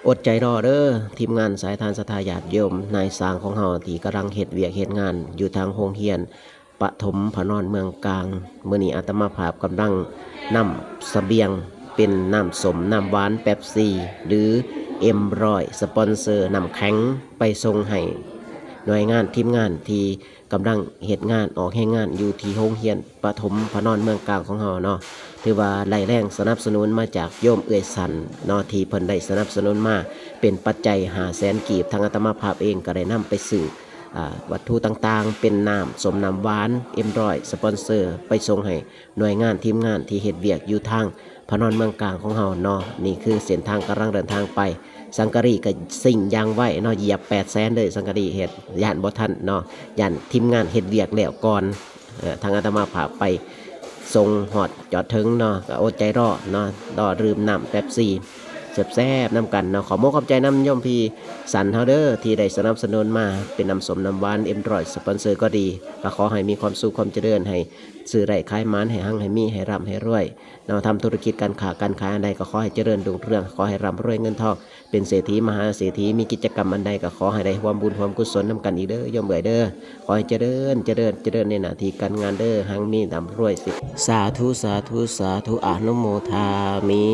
อดใจรอเด้อทีมงานสายทานสถาญาติโยมนายสร้างของเฮาที่กำลังเฮ็ดเวียกเฮ็ดงานอยู่ทางโรงเรียนปฐมพนอนเมืองกลางมื้อนี้อาตมาภาพกำลังนำเสบียงเป็นน้ำส้มน้ำหวานเป๊ปซี่หรือM100สปอนเซอร์น้ำแข็งไปส่งให้หน่วยงานทีมงานที่กำลังเฮ็ดงานออกแรงงานอยู่ที่โรงเรียนปฐมพนอนเมืองกลางของเฮาเนาะถือว่าไหลแรงสนับสนุนมาจากโยมเอื้อยสันเนาะที่เพิ่นได้สนับสนุนมาเป็นปัจจัย500,000กีบทางอาตมาภาพเองก็ได้นำไปซื้อวัตถุต่างๆเป็นน้ำส้มน้ำหวานM100สปอนเซอร์ไปส่งให้หน่วยงานทีมงานที่เฮ็ดเวียกอยู่ทางพนอนเมืองกลางของเฮาเนาะนี่คือเส้นทางกำลังเดินทางไปสังกะรีก็สิ่งยางไว้เนาะเหยียบ800,000เลยสังกะรีเฮ็ดย่านบ่ทันเนาะย่านทีมงานเฮ็ดเวียกแล้วก่อนทางอาตมาภาพไปส่งฮอดจอดถึงเนาะก็อดใจรอเนาะรอดื่มน้ำเป๊ปซี่แซ่บๆน้ำกันเนาะขอมกขอบใจน้ำโยมพี่สันเฮาเด้อที่ได้สนับสนุนมาเป็นน้ำส้มน้ำหวานM100สปอนเซอร์ก็ดีก็ขอให้มีความสุขความเจริญให้ซื้อไร่ขายหมานให้หั่งให้มีให้ร่ำให้รวยเนาะทำธุรกิจการค้าการขายอันใดก็ขอให้เจริญรุ่งเรืองขอให้ร่ำรวยเงินทองเป็นเศรษฐีมหาเศรษฐีมีกิจกรรมอันใดก็ขอให้ได้ความบุญความกุศลนำกันอีกเด้อโยมเอ๋ยเด้อขอให้เจริญในหน้าที่การงานเด้อหั่งมีร่ำรวยสิสาธุอนุโมทามิ